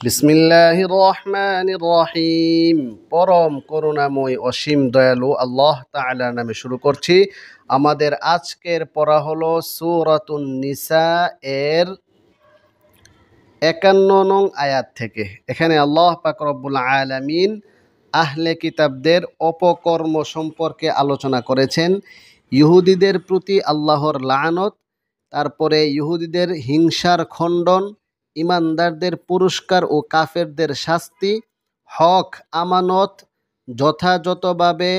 বিসমিল্লাহির রহমানির রহিম। পরম করুণাময় অসীম দয়ালু আল্লাহ তাআলার নামে শুরু করছি। আমাদের আজকের পড়া হলো সূরাতুন নিসা এর ৫১ নং আয়াত থেকে। এখানে আল্লাহ পাক রব্বুল আলামিন আহলে কিতাবদের অপকর্ম সম্পর্কে আলোচনা করেছেন। ইহুদিদের প্রতি আল্লাহর লানত, তারপরে ইহুদিদের হিংসার খণ্ডন, ইমানদারদের পুরস্কার ও কাফেরদের শাস্তি, হক আমানত যথাযথভাবে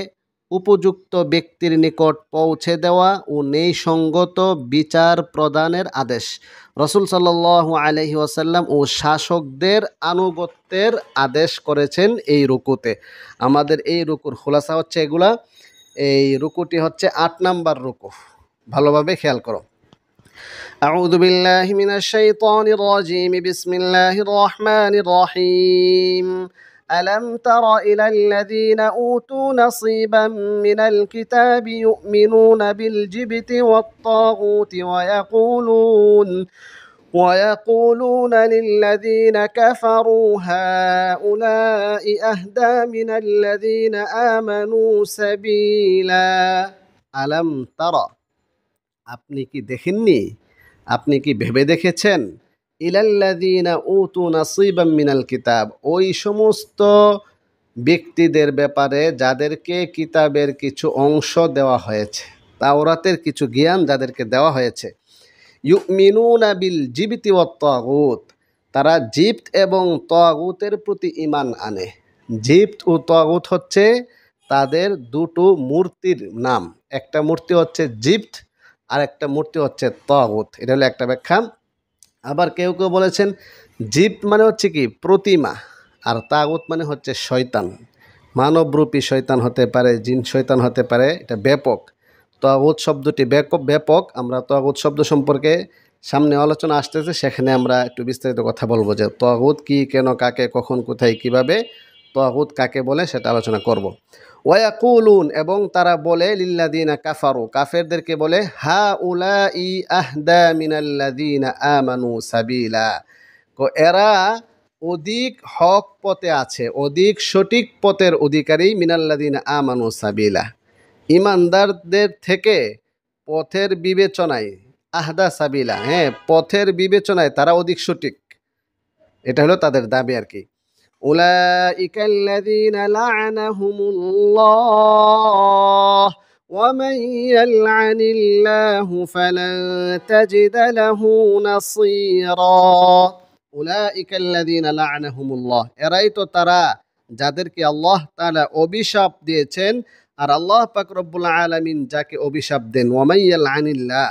উপযুক্ত ব্যক্তির নিকট পৌঁছে দেওয়া ও ন্যায়সঙ্গত বিচার প্রদানের আদেশ, রাসূল সাল্লাল্লাহু আলাইহি ওয়াসাল্লাম ও শাসকদের আনুগত্যের আদেশ করেছেন এই রুকুতে। আমাদের এই রুকুর খুলাসা হচ্ছে এগুলা। এই রুকুটি হচ্ছে ৮ নাম্বার রুকু। ভালোভাবে খেয়াল করো। আউযু বিল্লাহি মিনাশ শাইতানির রাজিম। বিসমিল্লাহির রহমানির রহিম। ألم تر إلى الذين أوتوا نصيبا من الكتاب يؤمنون بالجبت والطاغوت ويقولون للذين كفروا هؤلاء أهدى من الذين آمنوا سبيلا ألم تر আপনি কি দেখেননি, আপনি কি ভেবে দেখেছেন? ইলাল্লাযীনা উতু নাসীবাম মিনাল কিতাব, ওই সমস্ত ব্যক্তিদের ব্যাপারে যাদেরকে কিতাবের কিছু অংশ দেওয়া হয়েছে, তাওরাতের কিছু জ্ঞান যাদেরকে দেওয়া হয়েছে। ইউমিনুনা বিল জিবতি ওয়াত তাগুত, তারা জিপ্ত এবং তাগুতের প্রতি ঈমান আনে। জিপ্ত ও তাগুত হচ্ছে তাদের দুটো মূর্তির নাম। একটা মূর্তি হচ্ছে জিপ্ত আর একটা মূর্তি হচ্ছে তাগুত। এটা হলো একটা ব্যাখ্যা। আবার কেউ কেউ বলেছেন জিপ্ত মানে হচ্ছে কি প্রতিমা, আর তাগুত মানে হচ্ছে শয়তান। মানবরূপী শয়তান হতে পারে, জিন শয়তান হতে পারে, এটা ব্যাপক। তাগুত শব্দটি ব্যাপক। আমরা তাগুত শব্দ সম্পর্কে সামনে আলোচনা আসতেছে, সেখানে আমরা একটু বিস্তারিত কথা বলবো যে তাগুত কি, কেন, কাকে, কখন, কোথায়, কিভাবে তাগুত কাকে বলে সেটা আলোচনা করব। ওয়াকুলুন, এবং তারা বলে লিল্লাযীনা কাফারু, কাফেরদেরকে বলে হাউলাই আহদা মিনাল্লাযীনা আমানু সাবিলা, এরা অধিক হক পথে আছে, অধিক সঠিক পথের অধিকারী। মিনাল্লাযীনা আমানু সাবিলা, ইমানদারদের থেকে পথের বিবেচনায়, আহদা সাবিলা, পথের বিবেচনায় তারা অধিক সঠিক, এটা হলো তাদের দাবি আর কি। أولئك الذين لعنهم الله ومن يلعن الله فلن تجد له نصيرا أولئك الذين لعنهم الله, এরাই তো তারা যাদেরকে আল্লাহ তাআলা অভিশাপ দিয়েছেন। আর আল্লাহ পাক রব্বুল আলামিন যাকে অভিশাপ দেন, ওয়ামান ইয়ালআনিল্লাহ,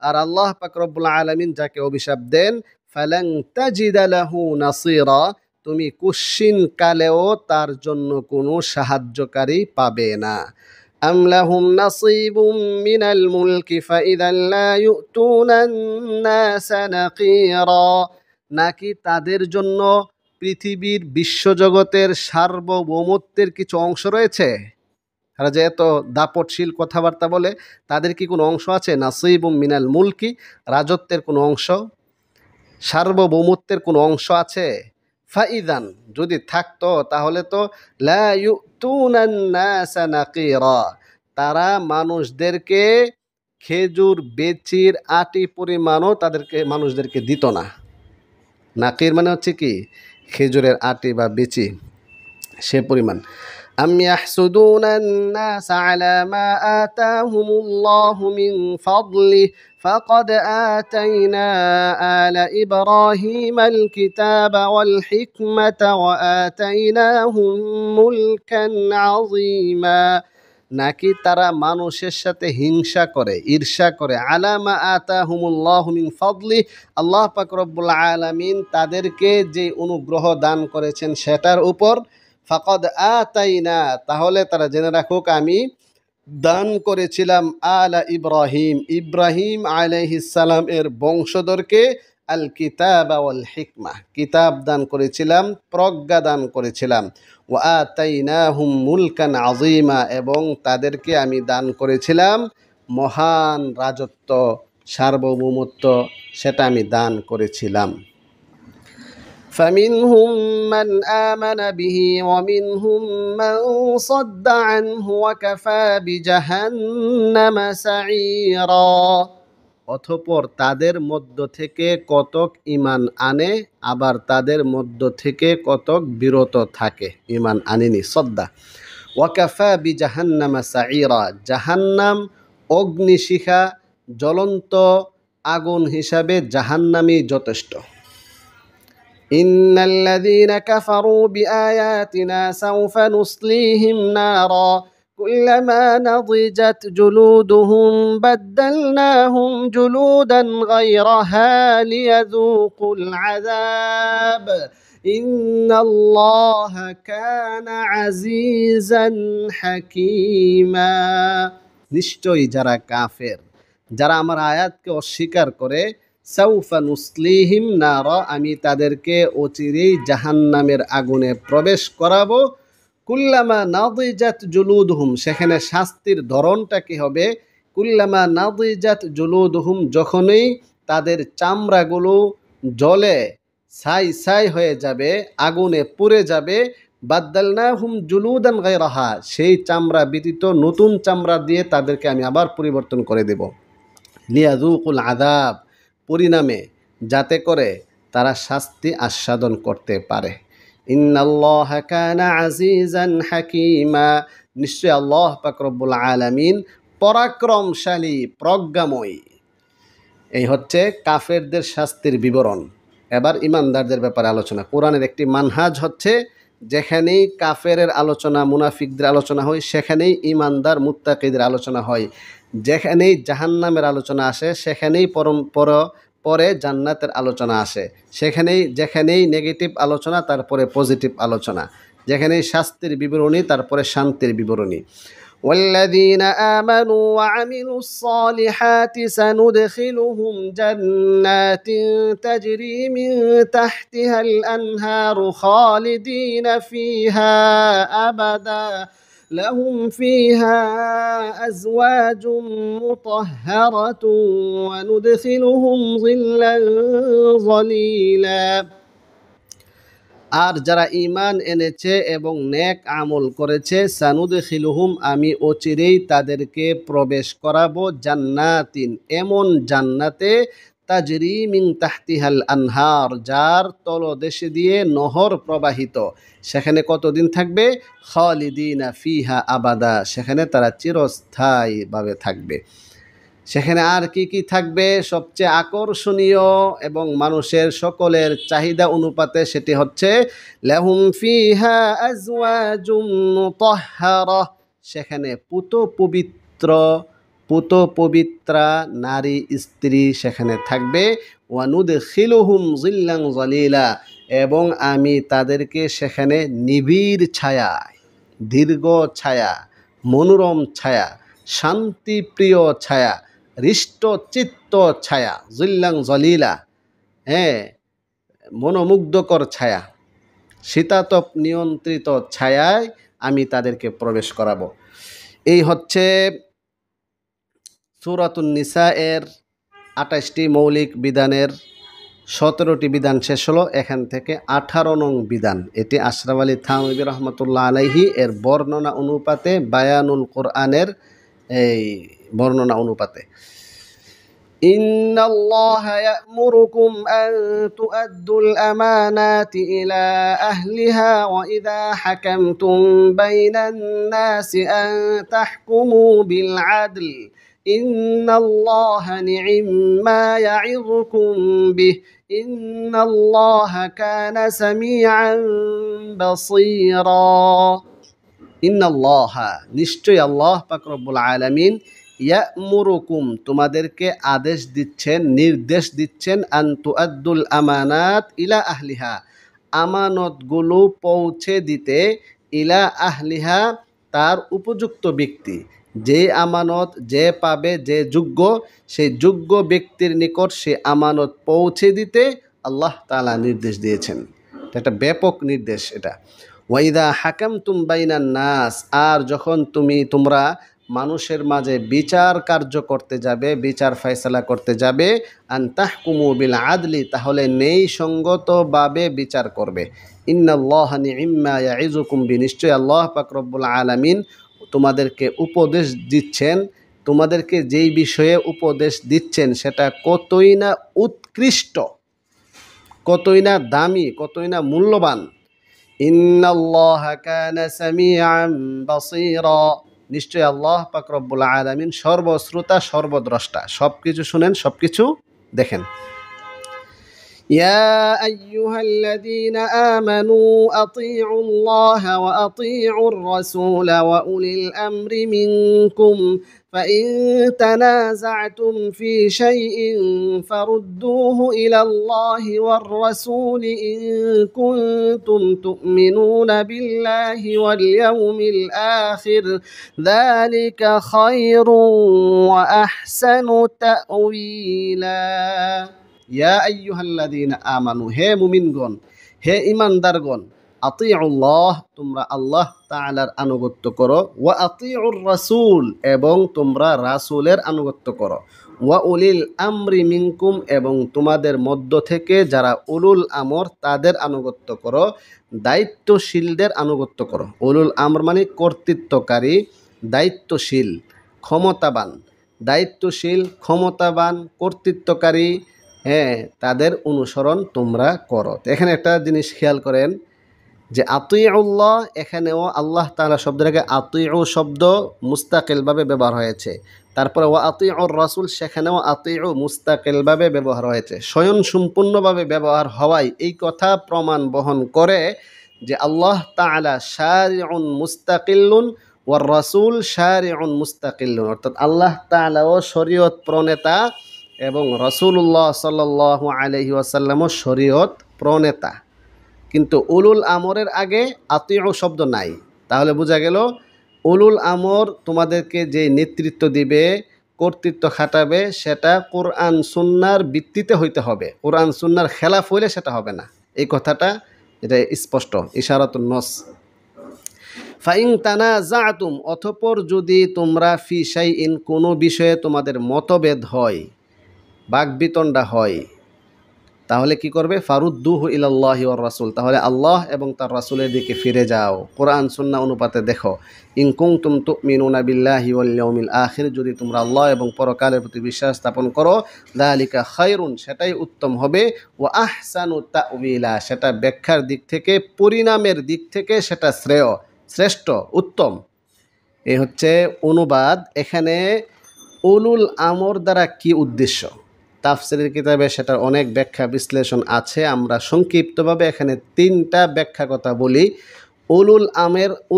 আর আল্লাহ পাক রব্বুল আলামিন যাকে অভিশাপ দেন, ফালান তাজিদা লাহু নাসীরা, তুমি কুশ্চিন কালেও তার জন্য কোনো সাহায্যকারী পাবে না। আম লাহুম নাসীবুম মিনাল মুলকি ফাইযান লা ইউতুনান নাসা নাকিরা, নাকি তাদের জন্য পৃথিবীর বিশ্বজগতের সার্বভৌমত্বের কিছু অংশ রয়েছে? তারা যে এত দাপটশীল কথাবার্তা বলে, তাদের কি কোনো অংশ আছে? নাসীবুম মিনাল মুলকি, রাজত্বের কোনো অংশ, সার্বভৌমত্বের কোনো অংশ আছে? ফাইদান, যদি থাকতো তাহলে তো লা ইউতুনান নাসা নাকিরা, তারা মানুষদেরকে খেজুর বেচির আটি পরিমাণও মানুষদেরকে দিত না। নাকির মানে হচ্ছে কি খেজুরের আটি বা বেচি, সে পরিমাণ। আম ইয়াহসুদুনান নাস আলা মা আতাহুমুল্লাহু মিন ফাদলি فقد آتينا آل إبراهيم الكتاب والحكمة وآتيناهم ملكا عظيما, নাকি তারা মানুষের সাথে হিংসা করে, ঈর্ষা করে। আলামা আতাহুমুল্লাহু মিন ফাদলি, আল্লাহ পাক রব্বুল আলামিন তাদেরকে যে অনুগ্রহ দান করেছেন সেটার উপর। ফাকদ আতাইনা, তাহলে তারা জেনে রাখুক আমি দান করেছিলাম আলা ইব্রাহিম, ইব্রাহিম আলাইহিস সালাম এর বংশধরকে, আল কিতাব ওয়াল হিকমা, কিতাব দান করেছিলাম, প্রজ্ঞা দান করেছিলাম। ওয়া আতাইনাহুম মুলকান আযীমা, এবং তাদেরকে আমি দান করেছিলাম মহান রাজত্ব, সার্বভৌমত্ব, সেটা আমি দান করেছিলাম। فمنهم من آمن به ومنهم من صد عنه وكفى بجهنم سعيرا। অতঃপর তাদের মধ্য থেকে কতক ঈমান আনে, আবার তাদের মধ্য থেকে কতক বিরত থাকে, ঈমান আনেনি, সদ্দা। ওয়াকাফা বিজাহান্নামা সাঈরা, জাহান্নাম অগ্নিশিখা, জ্বলন্ত আগুন হিসাবে জাহান্নামই যথেষ্ট। ইন্নাল্লাযীনা কাফারু বিআয়াতিনা সাউফা নুসলিহিম নারা কুল্লামা নাদিজাত জুলুদুহুম বাদদালনাহুম জুলুদান গায়রাহা লিয়াযূকুল আযাব ইন্নাল্লাহা কানা আজিজান হাকীমা। নিশ্চয়ই যারা কাফের, যারা আমার আয়াতকে অস্বীকার করে, সাউফা নুসলিহিম নারা, আমি তাদেরকে অচিরেই জাহান্নামের আগুনে প্রবেশ করাবো। কুল্লামা নাদিজাত জুলুদহুম, সেখানে শাস্তির ধরনটা কি হবে? কুল্লামা নাদিজাত জুলুদহুম, যখনই তাদের চামড়াগুলো জ্বলে ছাই ছাই হয়ে যাবে, আগুনে পুড়ে যাবে, বাদদালনাহুম জুলুদান গায়রাহা, সেই চামড়া ব্যতীত নতুন চামড়া দিয়ে তাদেরকে আমি আবার পরিবর্তন করে দেব। লিয়াযূকুল আযাব, পরিণামে যাতে করে তারা শাস্তি আস্বাদন করতে পারে। ইন্নাল্লাহা কানা আজিজান হাকীমা, নিশ্চয় আল্লাহ পাক রব্বুল আলামিন পরাক্রমশালী, প্রজ্ঞাময়ী। এই হচ্ছে কাফেরদের শাস্তির বিবরণ। এবার ইমানদারদের ব্যাপারে আলোচনা। কোরআনের একটি মানহাজ হচ্ছে, যেখানেই কাফেরের আলোচনা, মুনাফিকদের আলোচনা হয়, সেখানেই ইমানদার মুত্তাকিদের আলোচনা হয়। যেখানেই জাহান্নামের আলোচনা আসে, সেখানেই পরে জান্নাতের আলোচনা আসে। যেখানেই নেগেটিভ আলোচনা, তারপরে পজিটিভ আলোচনা। যেখানেই শাস্তির বিবরণী, তারপরে শান্তির বিবরণী। والذين آمنوا وعملوا الصالحات سندخلهم جنات تجري من تحتها الأنهار خالدين فيها أبدا لهم فيها أزواج مطهرة وندخلهم ظلا ظليلا। আর যারা ঈমান এনেছে এবং নেক আমল করেছে, সানুদখিলুহুম, আমি অচিরেই তাদেরকে প্রবেশ করাবো, জান্নাতিন, এমন জান্নাতে, তাজরি মিন তাহতিহাল আনহার, যার তলদেশে দিয়ে নহর প্রবাহিত। সেখানে কতদিন থাকবে? খালিদিনা ফিহা আবাদা, সেখানে তারা চিরস্থায়ীভাবে থাকবে। সেখানে আর কি কি থাকবে? সবচেয়ে আকর্ষণীয় এবং মানুষের সকলের চাহিদা অনুপাতে সেটি হচ্ছে লাহুম ফিহা আজওয়াজুম মুতাহহারা, সেখানে পুত পবিত্রা নারী স্ত্রী সেখানে থাকবে। ওয়ানুদখিলুহুম জিল্লান যালিলা, এবং আমি তাদেরকে সেখানে নিবিড় ছায়া, দীর্ঘ ছায়া, মনোরম ছায়া, শান্তিপ্রিয় ছায়া, হৃষ্টচিত্ত ছায়া, জিল্লাং জলিলা, মনোমুগ্ধকর ছায়া, শীতাতপ নিয়ন্ত্রিত ছায়ায় আমি তাদেরকে প্রবেশ করাবো। এই হচ্ছে সূরাতুন নিসা এর ২৮টি মৌলিক বিধানের ১৭টি বিধান শেষ হলো। এখান থেকে ১৮ নং বিধান, এটি আশরাফ আলী থানভী রহমতুল্লাহ আলাইহি এর বর্ণনা অনুপাতে, বায়ানুল কোরআনের এই বর্ণনা অনুপাতে। ইন্নাল্লাহা ইয়া'মুরুকুম আন তু'আদ্দুল আমানাতি ইলা আহলিহা ওয়া ইযা হাকামতুম বাইনান নাসি আন তাহকুমু বিল আদল ইন্নাল্লাহা নি'ম্মা ইয়া'iযুকুম বিহি ইন্নাল্লাহা কানা সামিআন বাসীরা। ইন্নাল্লাহা, নিশ্চয়ই আল্লাহ পাক রব্বুল আলামিন, ইয়া'মুরুকুম, তোমাদেরকে আদেশ দিচ্ছেন, নির্দেশ দিচ্ছেন, আন তুআদ্দুল আমানাত ইলা আহলিহা, আমানতগুলো পৌঁছে দিতে, ইলা আহলিহা, তার উপযুক্ত ব্যক্তি, যে আমানত যে পাবে, যে যোগ্য, সেই যোগ্য ব্যক্তির নিকট সে আমানত পৌঁছে দিতে আল্লাহ তাআলা নির্দেশ দিয়েছেন। একটা ব্যাপক নির্দেশ এটা। ওয়াইদা হাকামতুম বাইনান নাস, আর যখন তোমরা মানুষের মাঝে বিচার কার্য করতে যাবে, বিচার ফয়সালা করতে যাবে, আন তাহকুমু বিল আদলি, তাহলে নেই সঙ্গতভাবে বিচার করবে। ইন্নাল্লাহা নি'ম্মা ইয়াইযুকুম বি, নিশ্চয় আল্লাহ পাক রব্বুল আলামিন তোমাদেরকে উপদেশ দিচ্ছেন, তোমাদেরকে যেই বিষয়ে উপদেশ দিচ্ছেন সেটা কতই না উৎকৃষ্ট, কতই না দামি, কতই না মূল্যবান। ইন্নাল্লাহা কানা সামিআন বাসীরা, নিশ্চয় আল্লাহ পাক রব্বুল আলামিন সর্বশ্রোতা সর্বদ্রষ্টা, সবকিছু শুনেন, সবকিছু দেখেন। يا أيها الذين آمنوا أطيعوا الله وأطيعوا الرسول وأولي الأمر منكم فإن تنازعتم في شيء فردوه إلى الله والرسول إن كنتم تؤمنون بالله واليوم الآخر ذلك خير وأحسن تأويلا। ইয়া আইয়ুহাল্লাযীনা আমানু, হে মুমিনগণ, হে ঈমানদারগণ, আতিউল্লাহ, তোমরা আল্লাহ তাআলার আনুগত্য করো, ওয়া আতিউর রাসূল, এবং তোমরা রাসূলের আনুগত্য করো, ওয়া উলিল আমরি মিনকুম, এবং তোমাদের মধ্য থেকে যারা উলুল আমর তাদের আনুগত্য করো, দায়িত্বশীলদের আনুগত্য করো। উলুল আমর মানে কর্তৃত্বকারী, দায়িত্বশীল, ক্ষমতাবান, দায়িত্বশীল, ক্ষমতাবান, কর্তৃত্বকারী, হ্যাঁ, তাদের অনুসরণ তোমরা করো। এখানে একটা জিনিস খেয়াল করেন যে আতিউল্লাহ, এখানেও আল্লাহ তাআলা শব্দের আগে আতিউ শব্দ মুস্তাকিলভাবে ব্যবহার হয়েছে। তারপরে ওয়া আতিউর রাসূল, সেখানেও আতিউ মুস্তাকিলভাবে ব্যবহার হয়েছে, স্বয়ংসম্পূর্ণভাবে ব্যবহার হওয়ায় এই কথা প্রমাণ বহন করে যে আল্লাহ তাআলা শারিউন মুস্তাকিল্লুন ওয়ার রাসূল শারিউন মুস্তাকিল্লুন, অর্থাৎ আল্লাহ তাআলাও শরীয়ত প্রণেতা এবং রাসূলুল্লাহ সাল্লাল্লাহু আলাইহি ওয়াসাল্লামও শরীয়ত প্রণেতা। কিন্তু উলুল আমরের আগে আতিউ শব্দ নাই। তাহলে বোঝা গেল উলুল আমর তোমাদেরকে যে নেতৃত্ব দিবে, কর্তৃত্ব খাটাবে, সেটা কোরআন সুন্নাহর ভিত্তিতে হইতে হবে। কোরআন সুন্নাহর খেলাফ হইলে সেটা হবে না। এই কথাটা এটা স্পষ্ট, ইশারাতুন নস। ফাইন তানাজাতুম, অতঃপর যদি তোমরা ফি শাইইন, কোনো বিষয়ে তোমাদের মতভেদ হয়, বাকবিতণ্ডা হয়, তাহলে কি করবে? ফারুদ্দুহু ইলাল্লাহি ওয়ার রাসূল, তাহলে আল্লাহ এবং তার রাসূলের দিকে ফিরে যাও, কোরআন সুন্নাহ অনুপাতে দেখো। ইন কুনতুম তুমিনুনা বিল্লাহি ওয়াল ইয়াউমিল আখির, যদি তোমরা আল্লাহ এবং পরকালের প্রতি বিশ্বাস স্থাপন করো, যালিকা খায়রুন, সেটাই উত্তম হবে, ওয়া আহসানু তাউইলা, সেটা ব্যাখ্যার দিক থেকে, পরিণামের দিক থেকে সেটা শ্রেয়, শ্রেষ্ঠ, উত্তম। এ হচ্ছে অনুবাদ। এখানে উলুল আমর দ্বারা কি উদ্দেশ্য, তাফসীরের কিতাবে সেটার অনেক ব্যাখ্যা বিশ্লেষণ আছে। আমরা সংক্ষিপ্তভাবে এখানে তিনটা ব্যাখ্যা কথা বলি।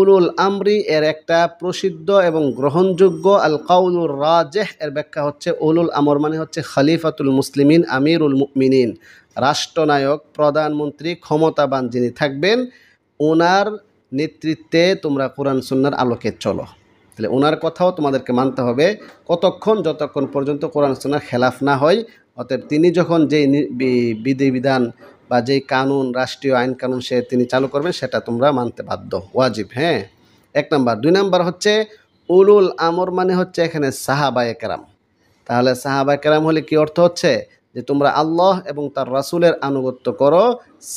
উলুল আমরি এর একটা প্রসিদ্ধ এবং গ্রহণযোগ্য আল কাউলুর রাজিহ এর ব্যাখ্যা হচ্ছে, উলুল আমর মানে হচ্ছে খলিফাতুল মুসলিমিন আমিরুল মুমিনিন, রাষ্ট্রনায়ক, প্রধানমন্ত্রী, ক্ষমতাবান যিনি থাকবেন, ওনার নেতৃত্বে তোমরা কোরআন সুন্নাহর আলোকে চলো। তাহলে ওনার কথাও তোমাদেরকে মানতে হবে, কতক্ষণ? যতক্ষণ পর্যন্ত কোরআন সুন্নাহর খেলাফ না হয়। অতএব তিনি যখন যেই বিধিবিধান বা যেই কানুন, রাষ্ট্রীয় আইন কানুন তিনি চালু করবেন, সেটা তোমরা মানতে বাধ্য, ওয়াজিব। হ্যাঁ, এক নাম্বার। দুই নাম্বার হচ্ছে উলুল আমর মানে হচ্ছে এখানে সাহাবায়ে কেরাম। তাহলে সাহাবায়ে কেরাম হলে কি অর্থ হচ্ছে? যে তোমরা আল্লাহ এবং তার রাসূলের আনুগত্য করো,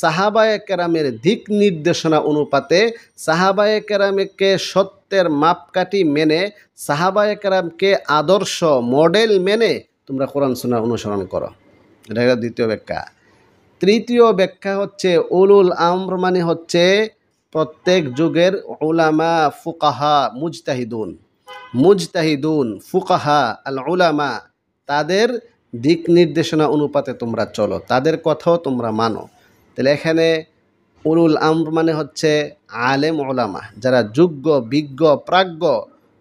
সাহাবায়ে কেরামের দিক নির্দেশনা অনুপাতে, সাহাবায়ে কেরামকে সত্যের মাপকাঠি মেনে, সাহাবায়ে কেরামকে আদর্শ মডেল মেনে তোমরা কোরআন সুন্নাহ অনুসরণ করো। এটা হলো দ্বিতীয় ব্যাখ্যা। তৃতীয় ব্যাখ্যা হচ্ছে উলুল আমর মানে হচ্ছে প্রত্যেক যুগের উলামা, ফুকাহা, মুজতাহিদুন, ফুকাহা, আল উলামা, তাদের দিক নির্দেশনা অনুপাতে তোমরা চলো, তাদের কথাও তোমরা মানো। তাহলে এখানে উলুল আমর মানে হচ্ছে আলেম উলামা, যারা যোগ্য, বিজ্ঞ, প্রাজ্ঞ,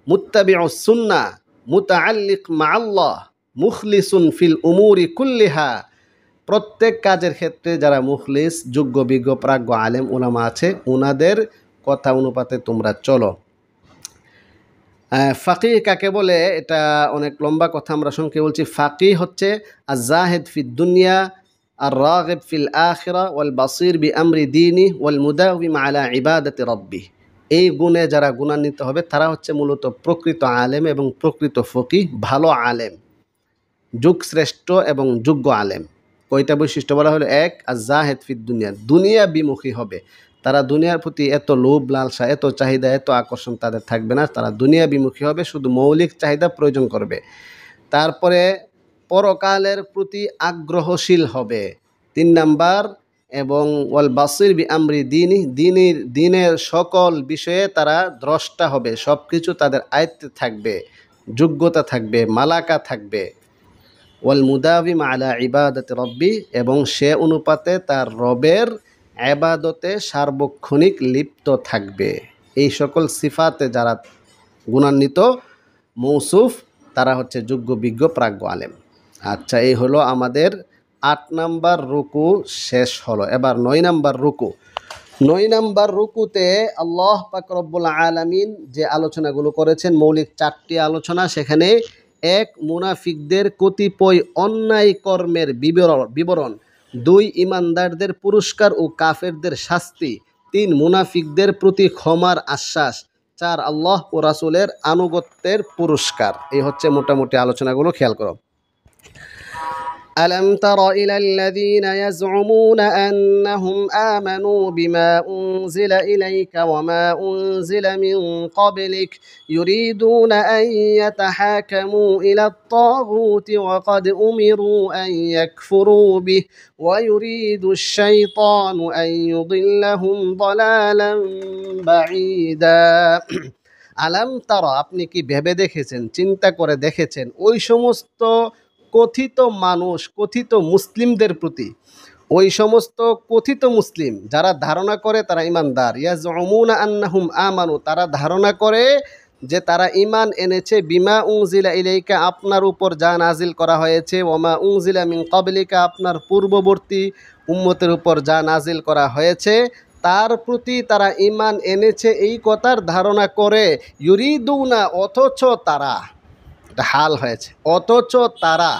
মুত্তাবিউস সুন্নাহ, মুতাআল্লিক মা আল্লাহ, মুখলিসুন ফিল উমুরি কুল্লিহা, প্রত্যেক কাজের ক্ষেত্রে যারা মুখলিস, যোগ্য, বিজ্ঞ, প্রাজ্ঞ, আলেম উলামা আছে, ওনাদের কথা অনুপাতে তোমরা চলো। ফাকিহ কাকে বলে? এটা অনেক লম্বা কথা, আমরা সংক্ষেপে বলছি। ফাকিহ হচ্ছে আজ-জাহিদ ফিদ দুনিয়া, আর রাগিব ফিল আখিরা, ওয়াল বাসির বি আমরি দীনি, ওয়াল মুদাওয়িম আলা ইবাদাতি রাব্বি। এই গুণে যারা গুণান্বিত হবে তারা হচ্ছে মূলত প্রকৃত আলেম এবং প্রকৃত ফকিহ, ভালো আলেম, যুগশ্রেষ্ঠ এবং যোগ্য আলেম। কয়টা বৈশিষ্ট্য বলা হলো? এক, আজ-জাহেদ ফিদ দুনিয়া, দুনিয়া বিমুখী হবে। তারা দুনিয়ার প্রতি এত লোভ লালসা, এত চাহিদা, এত আকর্ষণ তাদের থাকবে না। তারা দুনিয়া বিমুখী হবে, শুধু মৌলিক চাহিদা প্রয়োজন করবে। তারপরে পরকালের প্রতি আগ্রহশীল হবে। 3 নাম্বার, এবং ওয়াল বাসির বি আমরি দিনের সকল বিষয়ে তারা দ্রষ্টা হবে, সব কিছু তাদের আয়ত্তে থাকবে, যোগ্যতা থাকবে, মালাকা থাকবে। ওয়াল মুদাবিম আলা ইবাদতি রব্বি, এবং সে অনুপাতে তার রবের ইবাদতে সার্বক্ষণিক লিপ্ত থাকবে। এই সকল সিফাতে যারা গুণান্বিত, মৌসুফ, তারা হচ্ছে যোগ্য বিজ্ঞ প্রাজ্ঞ আলেম। আচ্ছা, এই হলো আমাদের 8 নাম্বার রুকু শেষ হলো। এবার 9 নাম্বার রুকু। 9 নাম্বার রুকুতে আল্লাহ পাক রব্বুল আলামিন যে আলোচনাগুলো করেছেন, মৌলিক 4টি আলোচনা। সেখানে 1, মুনাফিকদের কতিপয় অন্যায় কর্মের বিবরণ। 2, ইমানদারদের পুরস্কার ও কাফেরদের শাস্তি। 3, মুনাফিকদের প্রতি ক্ষমার আশ্বাস। 4, আল্লাহ ও রাসূলের আনুগত্যের পুরস্কার। এই হচ্ছে মোটামুটি আলোচনাগুলো, খেয়াল করো। ألم تر إلى الذين يزعمون أنهم آمنوا بما أنزل إليك وما أنزل من قبلك يريدون أن يتحاكموا إلى الطاغوت وقد أمروا أن يكفروا به ويريد الشيطان أن يضلهم ضلالا بعيدا আলাম তারা, আপনি কি ভেবে দেখেছেন, চিন্তা করে দেখেছেন ওই সমস্ত কথিত মানুষ, কথিত মুসলিমদের প্রতি? ওই সমস্ত কথিত মুসলিম যারা ধারণা করে তারা ইমানদার, ইয়াজউমুনা আন্নাহুম আমানু, তারা ধারণা করে যে তারা ঈমান এনেছে, বিমা উনজিলা ইলাইকা, আপনার উপর যা নাজিল করা হয়েছে, ওমা উনজিলা মিন ক্বাবলিকা, আপনার পূর্ববর্তী উম্মতের উপর যা নাজিল করা হয়েছে তার প্রতি তারা ঈমান এনেছে, এই কথার ধারণা করে। ইউরিদুনা, অথচ তারা, এটা হাল হয়েছে, অথচ তারা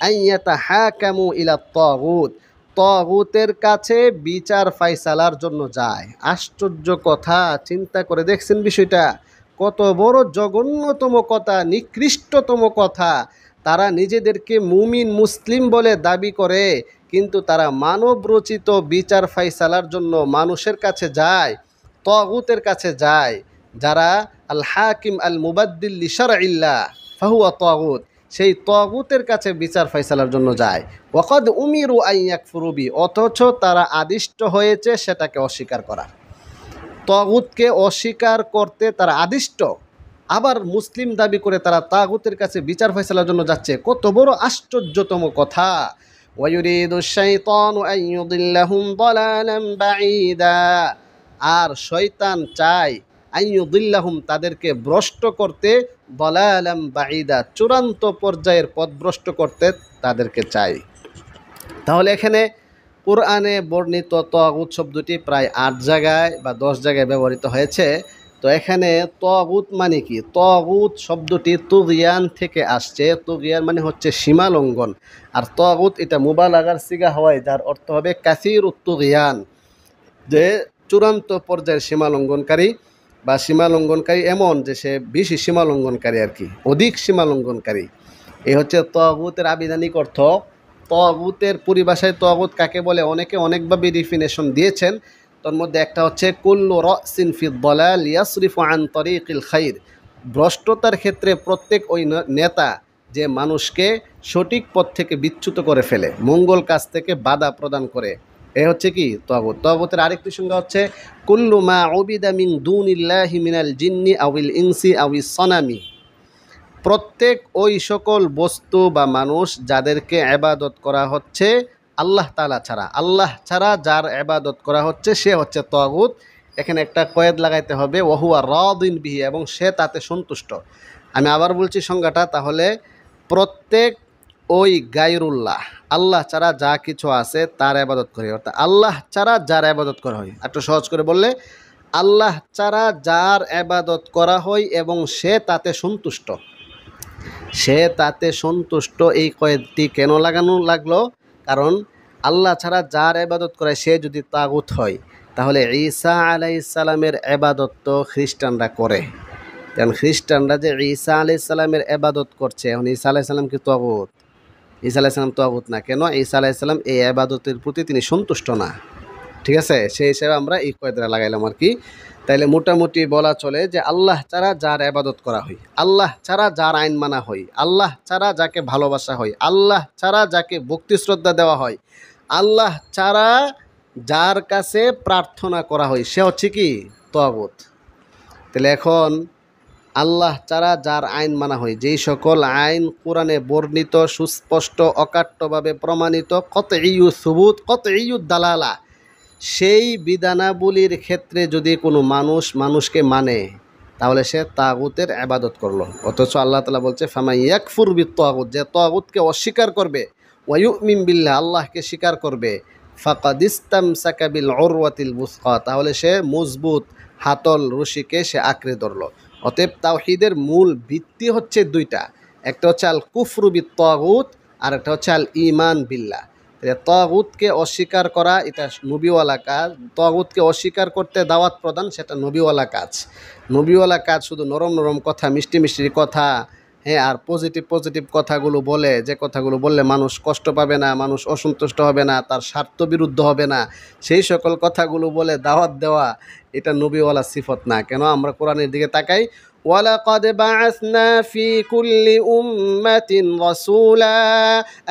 আইয়াতাহাকামু ইলা তাগুত, তাগুতের কাছে বিচার ফায়সালার জন্য যায়। আশ্চর্য কথা, চিন্তা করে দেখছেন বিষয়টা? কত বড় জঘন্যতম কথা, নিকৃষ্টতম কথা। তারা নিজেদেরকে মুমিন মুসলিম বলে দাবি করে, কিন্তু তারা মানব রচিত বিচার ফায়সালার জন্য মানুষের কাছে যায়, তাগুতের কাছে যায়। যারা আল হাকিম আল মুবাদ্দিল লিশারইল্লাহ ফাহুয়া তাগুত, সেই তাগুতের কাছে বিচার ফায়সালার জন্য যায়। ওয়াকাদ উমিরু আন ইয়াকফুরু বি, অথচ তারা আদিষ্ট হয়েছে সেটাকে অস্বীকার করা। তাগুতকে অস্বীকার করতে তারা আদিষ্ট, আবার মুসলিম দাবি করে তারা তাগুতের কাছে বিচার ফায়সালার জন্য যাচ্ছে। কত বড় আশ্চর্যতম কথা! ওয়ায়ুরিদু শাইতানু আন ইউদিল্লাহুম দালালান বাঈদা, আর শয়তান চায় আন ইউদিল্লাহুম, তাদেরকে ভ্রষ্ট করতে, দালালান বাঈদা, চূড়ান্ত পর্যায়ের পথভ্রষ্ট করতে তাদেরকে চায়। তাহলে এখানে কোরআনে বর্ণিত তাগুত শব্দটি প্রায় 8 জায়গায় বা 10 জায়গায় ব্যবহৃত হয়েছে। তো এখানে তাগুত মানে কি? তাগুত শব্দটি তুগিয়ান থেকে আসছে। তুগিয়ান মানে হচ্ছে সীমা লঙ্ঘন, আর তাগুত এটা মুবালাগার সিগা হওয়ায় যার অর্থ হবে কাসিরুত তুগিয়ান, যে চূড়ান্ত পর্যায়ের সীমা লঙ্ঘনকারী, বা সীমা লঙ্ঘনকারী এমন যে সে বেশি সীমা লঙ্ঘনকারী আর কি, অধিক সীমা লঙ্ঘনকারী। এই হচ্ছে তাগুতের আবিধানিক অর্থ। তাগুতের পরিভাষায় তাগুত কাকে বলে অনেকে অনেকভাবে ডেফিনেশন দিয়েছেন। তার মধ্যে একটা হচ্ছে কুল্লু রাসিন ফিদ দালাল ইয়াসরিফু আন তরিকিল খাইর, ভ্রষ্টতার ক্ষেত্রে প্রত্যেক ওই নেতা যে মানুষকে সঠিক পথ থেকে বিচ্যুত করে ফেলে, মঙ্গল কাজ থেকে বাধা প্রদান করে, এ হচ্ছে কি তাগুত। তাগুতের আরেকটি সংজ্ঞা হচ্ছে কুল্লু মা উবিদা মিন দুনিল্লাহি মিনাল জিন্নি আউল ইনসি আউস সানামি, প্রত্যেক ওই সকল বস্তু বা মানুষ যাদেরকে ইবাদত করা হচ্ছে আল্লাহ তাআলা ছাড়া, আল্লাহ ছাড়া যার ইবাদত করা হচ্ছে সে হচ্ছে তাগুত। এখানে একটা কয়েদ লাগাইতে হবে, ওয়াহুয়া রাদিন বিহি, এবং সে তাতে সন্তুষ্ট। আমি আবার বলছি সংজ্ঞাটা, তাহলে প্রত্যেক ওই গায়রুল্লাহ, আল্লাহ ছাড়া যা কিছু আছে তার ইবাদত করে, অর্থাৎ আল্লাহ ছাড়া যার ইবাদত করা হয়। একটু সহজ করে বললে, আল্লাহ ছাড়া যার ইবাদত করা হয় এবং সে তাতে সন্তুষ্ট, সে তাতে সন্তুষ্ট। এই কয়েদটি কেন লাগানো লাগলো? কারণ আল্লাহ ছাড়া যার ইবাদত করে সে যদি তাগুত হয়, তাহলে ঈসা আলাইহিস সালামের ইবাদত তো খ্রিস্টানরা করে। কারণ খ্রিস্টানরা যে ঈসা আলাইহিস সালামের ইবাদত করছে, এখন ঈসা আলাইহিস সালাম কি তাগুত? ঈসা আলাইহিস সালাম তাগুত না। কেন? ঈসা আলাইহিস সালাম এই ইবাদতের প্রতি তিনি সন্তুষ্ট না। ঠিক আছে, সেই হিসেবে আমরা এই কয়দাটা লাগাইলাম আর কি। তাইলে মোটামুটি বলা চলে যে আল্লাহ ছাড়া যার ইবাদত করা হয়, আল্লাহ ছাড়া যার আইন মানা হয়, আল্লাহ ছাড়া যাকে ভালোবাসা হয়, আল্লাহ ছাড়া যাকে ভক্তি শ্রদ্ধা দেওয়া হয়, আল্লাহ ছাড়া যার কাছে প্রার্থনা করা হয়, সে হচ্ছে কি তাগুত। তাহলে এখন আল্লাহ ছাড়া যার আইন মানা হয়, যেই সকল আইন কোরআনে বর্ণিত, সুস্পষ্ট, অকাট্যভাবে প্রমাণিত, কতঈউ সুবুত, কতঈউ দালালা, সেই বিধানাবলীর ক্ষেত্রে যদি কোনো মানুষকে মানে, তাহলে সে তাগুতের ইবাদত করলো। অথচ আল্লাহ তাআলা বলছে ফামান ইয়াকফুর বিত্তাগুত, যে তাগুতকে অস্বীকার করবে, ওয়া ইউমিন বিল্লাহ, আল্লাহকে স্বীকার করবে, ফাকাদ ইসতামসাকা বিল উরওয়াতিল বুসকা, তাহলে সে মজবুত হাতল রশিকে সে আঁকড়ে ধরলো। অতএব তাওহীদের মূল ভিত্তি হচ্ছে দুইটা, একটা হচ্ছে আল কুফরু বিত্তাগুত, আর একটা হচ্ছে আল ঈমান বিল্লাহ। তাগুতকে অস্বীকার করা এটা নবীওয়ালা কাজ, তাগুতকে অস্বীকার করতে দাওয়াত প্রদান সেটা নবীওয়ালা কাজ। নবীওয়ালা কাজ শুধু নরম নরম কথা, মিষ্টি মিষ্টি কথা, হ্যাঁ, আর পজিটিভ পজিটিভ কথাগুলো বলে, যে কথাগুলো বললে মানুষ কষ্ট পাবে না, মানুষ অসন্তুষ্ট হবে না, তার স্বার্থ বিরুদ্ধ হবে না, সেই সকল কথাগুলো বলে দাওয়াত দেওয়া, এটা নবীওয়ালা সিফত না। কেন? আমরা কোরআনের দিকে তাকাই, ওয়ালাকাদ বাআসনা ফি কুল্লি উম্মাতিন রাসূলা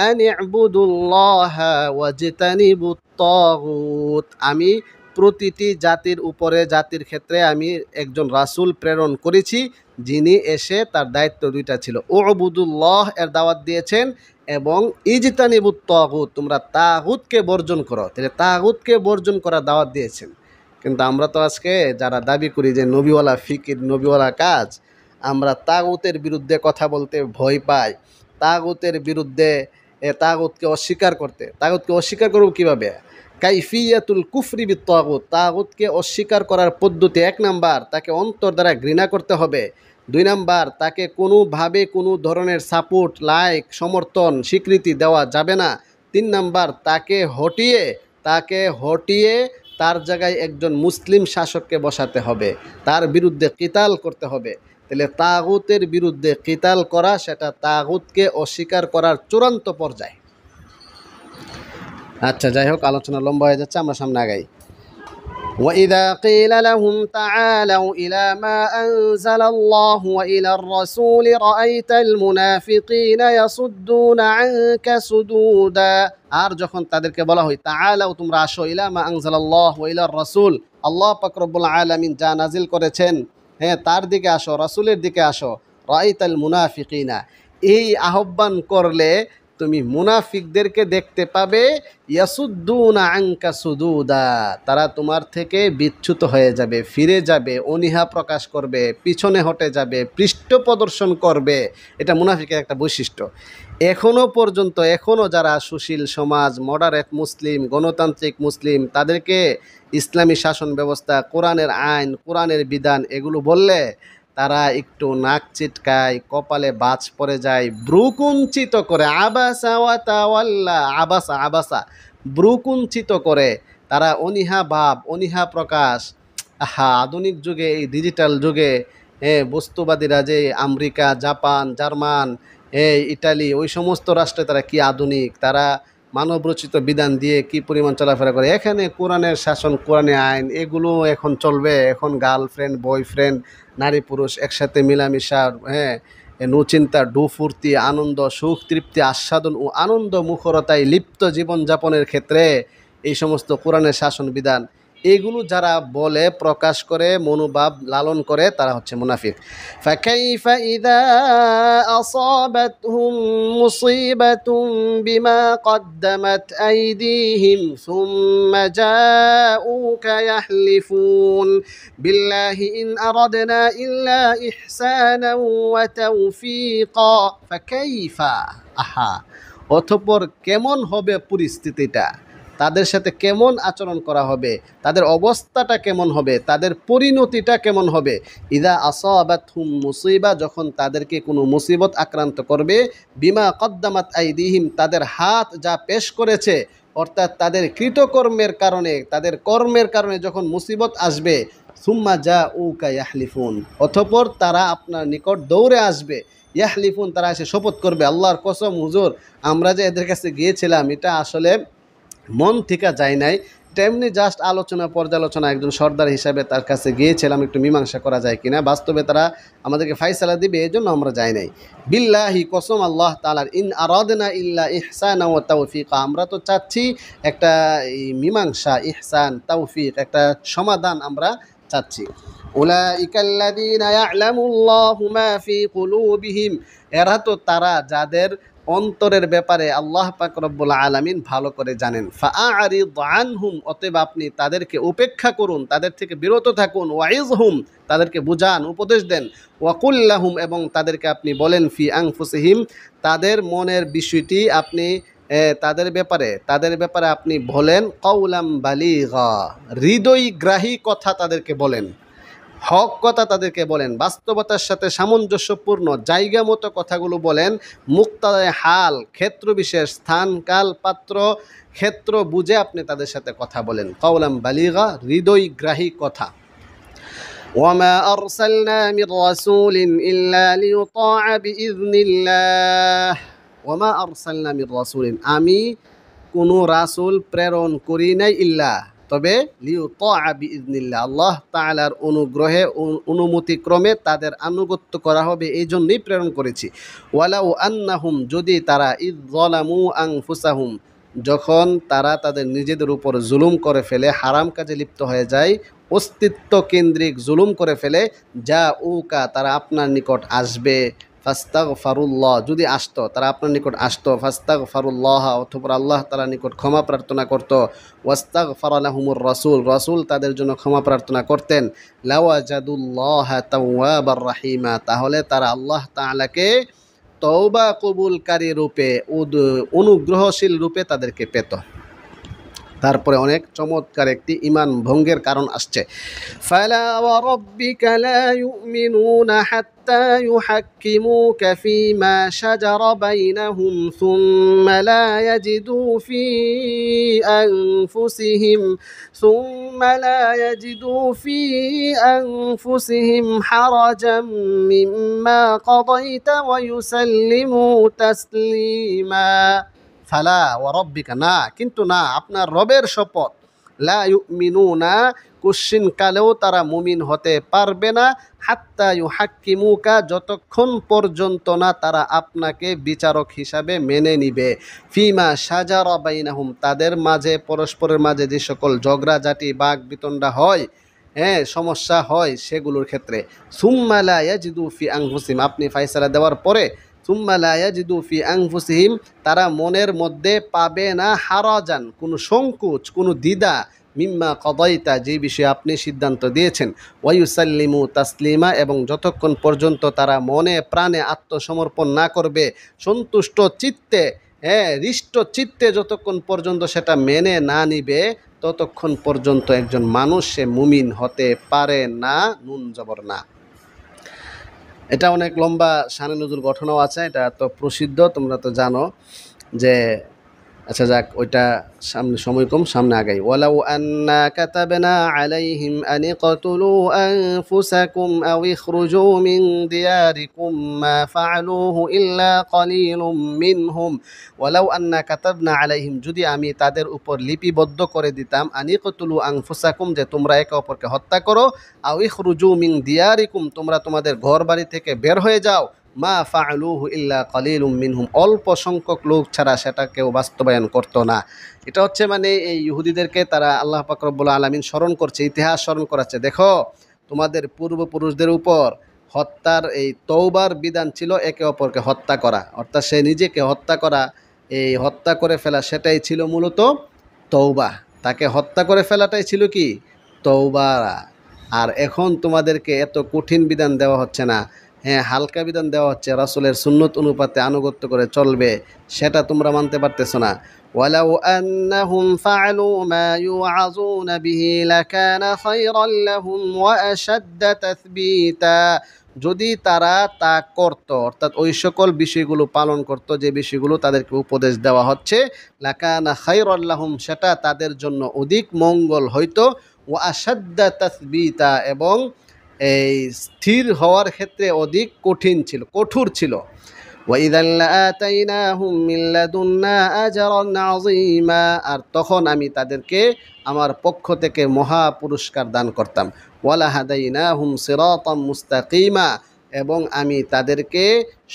আন ইবুদুল্লাহা ওয়াজতানিবুত তাগুত, আমি প্রতিটি জাতির উপরে, জাতির ক্ষেত্রে আমি একজন রাসূল প্রেরণ করেছি, যিনি এসে তার দায়িত্ব দুইটা ছিল, উবুদুল্লাহ এর দাওয়াত দিয়েছেন, এবং ইজতানিবুত তাগুত, তোমরা তাগুতকে বর্জন করো। তাহলে তাগুতকে বর্জন করার দাওয়াত দিয়েছেন। কিন্তু আমরা তো আজকে যারা দাবি করি যে নবীওয়ালা ফিকির, নবীওয়ালা কাজ, আমরা তাগুতের বিরুদ্ধে কথা বলতে ভয় পাই, তাগুতের বিরুদ্ধে, তাগুতকে অস্বীকার করতে। তাগুতকে অস্বীকার করব কীভাবে? কাইফিয়াতুল কুফরি বিত তাগুত, তাগুতকে অস্বীকার করার পদ্ধতি, 1 নাম্বার তাকে অন্তর দ্বারা ঘৃণা করতে হবে, 2 নাম্বার তাকে কোনোভাবে কোনো ধরনের সাপোর্ট, লাইক, সমর্থন, স্বীকৃতি দেওয়া যাবে না, 3 নাম্বার তাকে হটিয়ে তার জায়গায় একজন মুসলিম শাসককে বসাতে হবে, তার বিরুদ্ধে কিতাল করতে হবে। তাহলে তাগুতের বিরুদ্ধে কিতাল করা, সেটা তাগুতকে অস্বীকার করার চূড়ান্ত পর্যায়। আচ্ছা, যাই হোক, আলোচনা লম্বা হয়ে যাচ্ছে, আমরা সামনে আগাই। وَإِذَا قِيلَ لَهُمْ تَعَالَوْا إِلَى مَا أَنزَلَ اللَّهُ وَإِلَى الرَّسُولِ رَأَيْتَ الْمُنَافِقِينَ يَصُدُّونَ عَنكَ صُدُودًا, আর যখন তাদেরকে বলা হয় তাআলাও, তোমরা আসো, ইলা মা আনজালাল্লাহু ওয়া ইলার রাসূল, আল্লাহ পাক রব্বুল আলামিন যা নাজিল করেছেন, হ্যাঁ, তার দিকে আসো, রাসূলের দিকে আসো, রাআইতাল মুনাফিকিনা, এই আহ্বান করলে তুমি মুনাফিকদেরকে দেখতে পাবে, ইয়াসুদ্দুনা আনকা সুদুদা, তারা তোমার থেকে বিচ্যুত হয়ে যাবে, ফিরে যাবে, অনীহা প্রকাশ করবে, পিছনে হটে যাবে, পৃষ্ঠ প্রদর্শন করবে। এটা মুনাফিকের একটা বৈশিষ্ট্য। এখনও যারা সুশীল সমাজ, মডারেট মুসলিম, গণতান্ত্রিক মুসলিম, তাদেরকে ইসলামী শাসন ব্যবস্থা, কোরআনের আইন, কোরআনের বিধান এগুলো বললে তারা একটু নাক চিটকায়, কপালে বাজ পড়ে যায়, ব্রুকুঞ্চিত করে, আবাসা ওয়া তাওয়াল্লা, আবাসা আবাসা, ব্রুকুঞ্চিত করে, তারা অনীহা ভাব, অনীহা প্রকাশ। আধুনিক যুগে, এই ডিজিটাল যুগে, বস্তুবাদীরা যে আমেরিকা, জাপান, জার্মান, ইটালি, ওই সমস্ত রাষ্ট্রে তারা কি আধুনিক, তারা মানবরচিত বিধান দিয়ে কি পরিমাণ চলাফেরা করে। এখানে কোরআনের শাসন, কোরআনের আইন এগুলো এখন চলবে। এখন গার্লফ্রেন্ড, বয়ফ্রেন্ড, নারী পুরুষ একসাথে মিলামিশা, নুচিন্তা, ফুর্তি, আনন্দ, সুখ, তৃপ্তি, আস্বাদন ও আনন্দ মুখরতায় লিপ্ত জীবনযাপনের ক্ষেত্রে এই সমস্ত কোরআনের শাসন বিধান এগুলো যারা বলে, প্রকাশ করে, মনোভাব লালন করে, তারা হচ্ছে মুনাফিক। ফাকাইফা ইযা আসাবাতহুম মুসিবাতুন বিমা কদ্দামাত আইদিহিম সুম্মা জাউকা ইয়াহলিফুন বিল্লাহি ইন আরাদনা ইল্লা ইহসানান ওয়া তাওফীকা। ফাকাইফা, অতঃপর কেমন হবে পরিস্থিতিটা, তাদের সাথে কেমন আচরণ করা হবে, তাদের অবস্থাটা কেমন হবে, তাদের পরিণতিটা কেমন হবে। ইদা আসাবাতহুম মুসিবা, যখন তাদেরকে কোনো মুসিবত আক্রান্ত করবে, বিমা কদ্দামাত আইদিহিম, তাদের হাত যা পেশ করেছে, অর্থাৎ তাদের কৃতকর্মের কারণে, তাদের কর্মের কারণে যখন মুসিবত আসবে, সুম্মা যা উকা ইয়াহলিফুন, অতঃপর তারা আপনার নিকট দৌড়ে আসবে, ইয়াহলিফুন, তারা এসে শপথ করবে, আল্লাহর কসম হুজুর, আমরা যে এদের কাছে গিয়েছিলাম এটা আসলে মন থেকে যায় নাই, তেমনি জাস্ট আলোচনা পর্যালোচনা, একজন সর্দার হিসাবে তার কাছে গিয়েছিলাম একটু মীমাংসা করা যায় কিনা, বাস্তবে তারা আমাদেরকে ফাইসালা দিবে, এই জন্য আমরা যাই নাই। বিল্লাহি, কসম আল্লাহ তাআলার, ইন আরাদনা ইল্লা ইহসানা ওয়া তাওফিকা, আমরা তো চাচ্ছি একটা এই মীমাংসা, ইহসান, তাওফিক, একটা সমাধান আমরা চাচ্ছি। উলাইকাল্লাযীনা ইয়া'লামুল্লাহু মা ফি কুলুবিহিম, এরা তো তারা যাদের অন্তরের ব্যাপারে আল্লাহ পাক রব্বুল আলামিন ভালো করে জানেন। ফাআরিদ আনহুম, অতএব আপনি তাদেরকে উপেক্ষা করুন, তাদের থেকে বিরত থাকুন। ওয়াইজহুম, তাদেরকে বুঝান, উপদেশ দেন। ওয়াকুল লাহুম, এবং তাদেরকে আপনি বলেন, ফি আনফুসিহিম, তাদের মনের বিষয়টি আপনি তাদের ব্যাপারে আপনি বলেন, কওলাম বালিগা, হৃদয়গ্রাহী কথা তাদেরকে বলেন, হক কথা তাদেরকে বলেন, বাস্তবতার সাথে সামঞ্জস্যপূর্ণ জায়গা মতো কথাগুলো বলেন, মুক্তাদায়ে হাল, ক্ষেত্র বিশেষ, স্থান কাল পাত্র ক্ষেত্র বুঝে আপনি তাদের সাথে কথা বলেন। কওলাম বালিগা, হৃদয়গ্রাহী কথা। ওয়ামা আরসালনা মির রাসূলিন ইল্লা লিইউতাআ বিইযনিল্লাহ, ওয়ামা আরসালনা মির রাসূলিন, আমি কোনো রাসূল প্রেরণ করি নাই, ইল্লা, তবে লিইউতাআ বিইযনিল্লাহ, আল্লাহ তাআলার অনুগ্রহে, অনুমতিক্রমে তাদের আনুগত্য করা হবে, এই জন্যই প্রেরণ করেছি। ওয়ালাউ আন্নাহুম, যদি তারা ইয যালামু আনফুসাহুম, যখন তারা তাদের নিজেদের উপর জুলুম করে ফেলে, হারাম কাজে লিপ্ত হয়ে যায়, অস্তিত্ব কেন্দ্রিক জুলুম করে ফেলে, যা উকা, তারা আপনার নিকট আসবে, ফাস্তাগফারুল্লাহ, যদি আসতো, তারা আপনার নিকট আসতো, ফাস্তাগফারুল্লাহ, অতঃপর আল্লাহ তাআলার নিকট ক্ষমা প্রার্থনা করত, ওয়াস্তাগফারা লাহুমুর রাসূল, রাসূল তাদের জন্য ক্ষমা প্রার্থনা করতেন, লাওয়াজাদুল্লাহ তাওয়াবার রাহিমা, তাহলে তারা আল্লাহ তাআলাকে তওবা কবুলকারী রূপে, অনুগ্রহশীল রূপে তাদেরকে পেত। তারপরে অনেক চমৎকার একটি ঈমান ভঙ্গের কারণ আসছে। ফালা ওয়া রাব্বিকা লা ইউমিনুনা হাত্তা ইউহাক্কিমুকা ফীমা শাজারা বাইনাহুম সুম্মা লা ইয়াজিদু ফী আনফুসিহিম হারাজাম মিম্মা কাদাইতা ওয়া ইউসাল্লিমু তাসলিমা। ফালা ওয়া রব্বিকা, না, কিন্তু না, আপনার রবের শপথ, লা ইউমিনুনা, কুশ্চিন কালেও তারা মুমিন হতে পারবে না, হাত্তা ইউহাক্কিমুকা, যতক্ষণ পর্যন্ত না তারা আপনাকে বিচারক হিসাবে মেনে নিবে, ফিমা শাজারা বাইনাহুম, তাদের মাঝে, পরস্পরের মাঝে যে সকল ঝগড়াঝাটি, বাক বিতণ্ডা হয়, সমস্যা হয়, সেগুলোর ক্ষেত্রে। সুম্মা লা ইয়াজিদু ফি আনফুসিহিম, আপনি ফায়সালা দেওয়ার পরে, সুম্মা লা ইয়াজিদু ফি আনফুসিহিম, তারা মনের মধ্যে পাবে না, হারাজান, কোনো সংকোচ, কোনো দ্বিধা, মিম্মা কাদাইতা, যে বিষয়ে আপনি সিদ্ধান্ত দিয়েছেন, ওয়া ইউসাল্লিমু তাসলিমা, এবং যতক্ষণ পর্যন্ত তারা মনে প্রাণে আত্মসমর্পণ না করবে, সন্তুষ্ট চিত্তে, হৃষ্ট চিত্তে যতক্ষণ পর্যন্ত সেটা মেনে না নিবে, ততক্ষণ পর্যন্ত একজন মানুষ সে মুমিন হতে পারে না, নুন জবর না। এটা অনেক লম্বা শানে নজুল ঘটনাও আছে, এটা তো প্রসিদ্ধ, তোমরা তো জানো যে, আচ্ছা যাক, ওইটা সামনে সময় কম, সামনে আগাই। ওয়ালাউ আন্না কাতাবনা আলাইহিম আন ইকতুলু আনফুসাকুম আও ইখরুজু মিন দিয়ারিকুম মা ফাআলুহু ইল্লা কালিলুম মিনহুম, ওয়ালাউ আন্না কাতাবনা আলাইহিম, যদি আমি তাদের উপর লিপিবদ্ধ করে দিতাম, আন ইকতুলু আনফুসাকুম, যে তোমরা একে অপরকে হত্যা করো, আও ইখরুজু মিন দিয়ারিকুম, তোমরা তোমাদের ঘর বাড়ি থেকে বের হয়ে যাও, মা ফাআলুহু ইল্লা কালিলুম মিনহুম, অল্প সংখ্যক লোক ছাড়া সেটা কেউ বাস্তবায়ন করতো না। এটা হচ্ছে মানে এই ইহুদিদেরকে তারা আল্লাহ পাক রব্বুল আলামিন স্মরণ করছে, ইতিহাস স্মরণ করাচ্ছে, দেখো তোমাদের পূর্বপুরুষদের উপর হত্যার এই তওবার বিধান ছিল, একে অপরকে হত্যা করা, অর্থাৎ সে নিজেকে হত্যা করা, এই হত্যা করে ফেলা, সেটাই ছিল মূলত তওবা, তাকে হত্যা করে ফেলাটাই ছিল কি তওবা। আর এখন তোমাদেরকে এত কঠিন বিধান দেওয়া হচ্ছে না, হালকা বিধান দেওয়া হচ্ছে, রাসূলের সুন্নত অনুপাতে আনুগত্য করে চলবে, সেটা তোমরা মানতে পারতেছো না। ওয়ালাউ আন্নাহুম ফাআলু মা ইউআযুনা বিহি লাকানা খায়রান লাহুম ওয়া আশাদ্দা তাসবীতা যদি তারা তা করত, অর্থাৎ ওই সকল বিষয়গুলো পালন করত যে বিষয়গুলো তাদেরকে উপদেশ দেওয়া হচ্ছে, লাকানা খায়রাল লাহুম, সেটা তাদের জন্য অধিক মঙ্গল হইতো, ওয়া আশাদ্দা তাসবিতা, এবং এই স্থির হওয়ার ক্ষেত্রে অধিক কঠোর ছিল। ওয়াইদান লাআতাইনাহুম মিন লাদুন্না আজরান আযীমা, আর তখন আমি তাদেরকে আমার পক্ষ থেকে মহা পুরস্কার দান করতাম। ওয়ালা হাদাইনাহুম সিরাতাম মুস্তাকিমা, এবং আমি তাদেরকে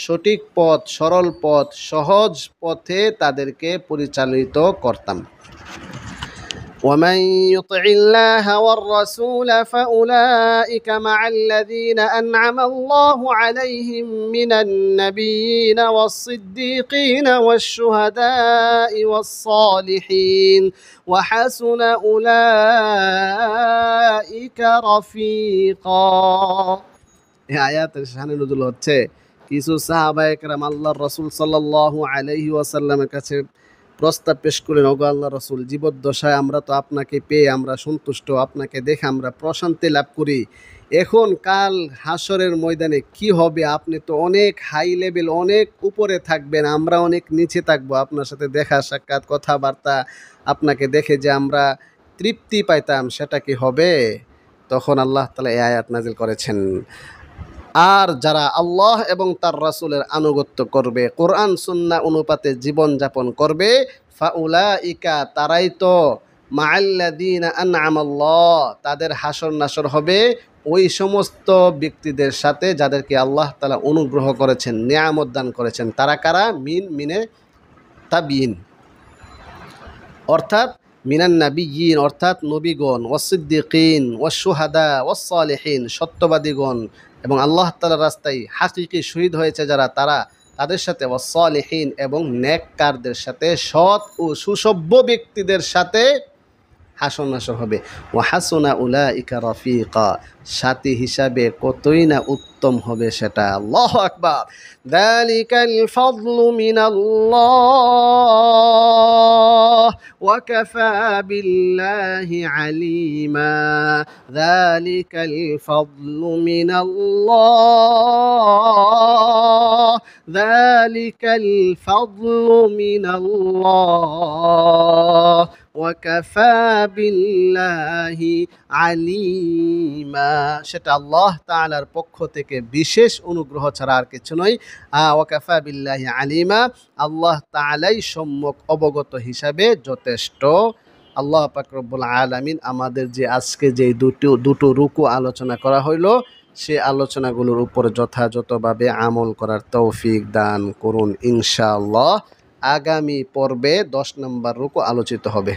সঠিক পথ, সরল পথ, সহজ পথে তাদেরকে পরিচালিত করতাম। ومن يطع الله والرسول فأولئك مع الذين أنعم الله عليهم من النبيين والصديقين والشهداء والصالحين وحسن أولئك رفيقا। এই আয়াতের শানে নজুল হচ্ছে কিছু সাহাবায়ে কেরাম আল্লাহর রাসূল সাল্লাল্লাহু আলাইহি ওয়াসাল্লামের কাছে প্রস্তাব পেশ করলেন, ওগো আল্লাহ রসুল, জীবদ্দশায় আমরা তো আপনাকে পেয়ে আমরা সন্তুষ্ট, আপনাকে দেখে আমরা প্রশান্তি লাভ করি। এখন কাল হাসরের ময়দানে কি হবে? আপনি তো অনেক হাই লেভেল, অনেক উপরে থাকবেন, আমরা অনেক নিচে থাকবো। আপনার সাথে দেখা সাক্ষাৎ কথাবার্তা, আপনাকে দেখে যে আমরা তৃপ্তি পাইতাম, সেটা কি হবে? তখন আল্লাহ তাআলা এই আয়াত নাজিল করেছেন, আর যারা আল্লাহ এবং তার রাসূলের আনুগত্য করবে, কোরআন সুন্নাহ অনুপাতে জীবনযাপন করবে, ফাউলাইকা, তারাই তো মাআল্লাযীনা আনআমাল্লাহ, তাদের হাসর নাসর হবে ওই সমস্ত ব্যক্তিদের সাথে যাদেরকে আল্লাহ তাআলা অনুগ্রহ করেছেন, নিয়ামত দান করেছেন। তারা কারা? মিনে তাবিন, অর্থাৎ মিনান নাবিয়্যিন, অর্থাৎ নবীগণ, ওয়াসিদ্দিকিন, ওয়াসশুহাদা, ওয়াসসালিহিন, সত্যবাদীগণ, এবং আল্লাহ তাআলার রাস্তায় হাকিকি শহীদ হয়েছে যারা, তাদের সাথে, ওয়াসসালিহিন, এবং নেককারদের সাথে, সৎ ও সুসভ্য ব্যক্তিদের সাথে হাসর নাসর হবে। ওয়া হাসুনা উলাইকা রাফিকা, সাথী হিসাবে কতই না উত্তম হবে সেটা। আল্লাহু আকবার। যালিকাল ফাদলু মিনাল্লাহ ওয়া কাফা বিল্লাহি আলিমা। যালিকাল ফাদলু মিনাল্লাহ, যালিকাল ফাদলু মিনাল্লাহ ওয়া কাফা বিল্লাহি আলিমা, সেটা আল্লাহ তাআলার পক্ষ থেকে বিশেষ অনুগ্রহ ছাড়া আর কিছু নয়। ওয়া কাফা বিল্লাহি আলিমা, আল্লাহ তাআলাই সম্যক অবগত হিসাবে যথেষ্ট। আল্লাহ পাক রব্বুল আলামিন আমাদের যে আজকে যে দুটো রুকু আলোচনা করা হইল, সে আলোচনাগুলোর উপর যথাযথভাবে আমল করার তৌফিক দান করুন ইনশাআল্লাহ। আগামী পর্বে 10 নম্বর রুকু আলোচিত হবে।